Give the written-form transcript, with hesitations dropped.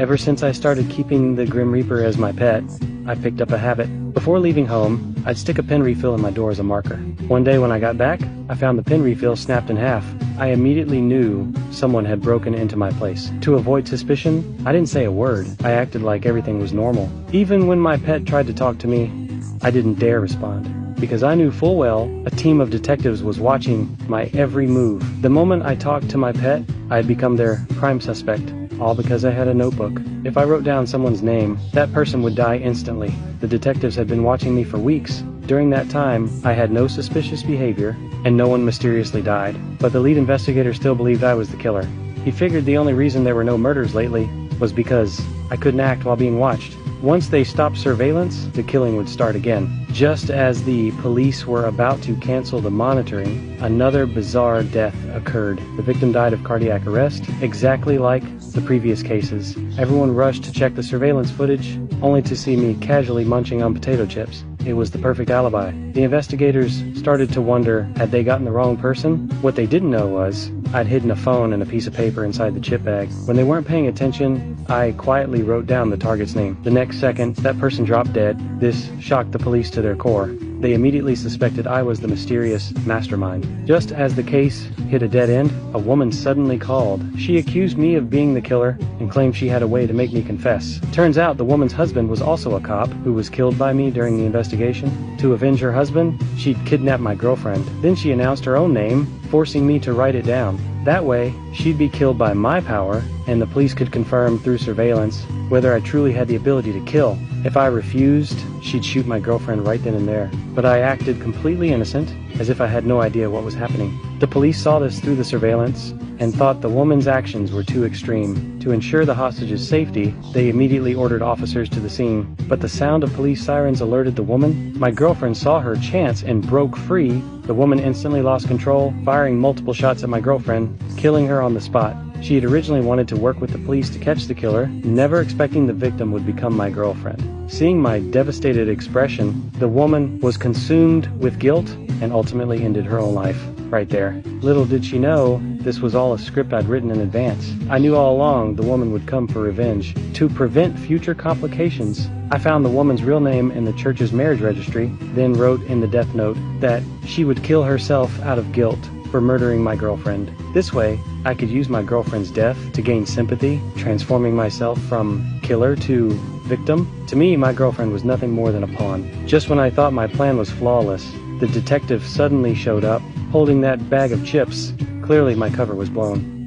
Ever since I started keeping the Grim Reaper as my pet, I picked up a habit. Before leaving home, I'd stick a pen refill in my door as a marker. One day when I got back, I found the pen refill snapped in half. I immediately knew someone had broken into my place. To avoid suspicion, I didn't say a word. I acted like everything was normal. Even when my pet tried to talk to me, I didn't dare respond, because I knew full well a team of detectives was watching my every move. The moment I talked to my pet, I had become their prime suspect. All because I had a notebook. If I wrote down someone's name, that person would die instantly. The detectives had been watching me for weeks. During that time, I had no suspicious behavior, and no one mysteriously died. But the lead investigator still believed I was the killer. He figured the only reason there were no murders lately was because I couldn't act while being watched. Once they stopped surveillance, the killing would start again. Just as the police were about to cancel the monitoring, another bizarre death occurred. The victim died of cardiac arrest, exactly like the previous cases. Everyone rushed to check the surveillance footage, only to see me casually munching on potato chips. It was the perfect alibi. The investigators started to wonder, had they gotten the wrong person? What they didn't know was, I'd hidden a phone and a piece of paper inside the chip bag. When they weren't paying attention, I quietly wrote down the target's name. The next second, that person dropped dead. This shocked the police to their core. They immediately suspected I was the mysterious mastermind. Just as the case hit a dead end, a woman suddenly called. She accused me of being the killer and claimed she had a way to make me confess. Turns out the woman's husband was also a cop who was killed by me during the investigation. To avenge her husband, she'd kidnapped my girlfriend. Then she announced her own name, forcing me to write it down. That way, she'd be killed by my power, and the police could confirm through surveillance whether I truly had the ability to kill. If I refused, she'd shoot my girlfriend right then and there. But I acted completely innocent, as if I had no idea what was happening. The police saw this through the surveillance and thought the woman's actions were too extreme. To ensure the hostage's safety, they immediately ordered officers to the scene. But the sound of police sirens alerted the woman. My girlfriend saw her chance and broke free. The woman instantly lost control, firing multiple shots at my girlfriend, killing her on the spot. She had originally wanted to work with the police to catch the killer, never expecting the victim would become my girlfriend. Seeing my devastated expression, the woman was consumed with guilt and ultimately ended her own life right there. Little did she know, this was all a script I'd written in advance. I knew all along the woman would come for revenge. To prevent future complications, I found the woman's real name in the church's marriage registry, then wrote in the death note that she would kill herself out of guilt for murdering my girlfriend. This way, I could use my girlfriend's death to gain sympathy, transforming myself from killer to victim. To me, my girlfriend was nothing more than a pawn. Just when I thought my plan was flawless, the detective suddenly showed up, holding that bag of chips. Clearly my cover was blown.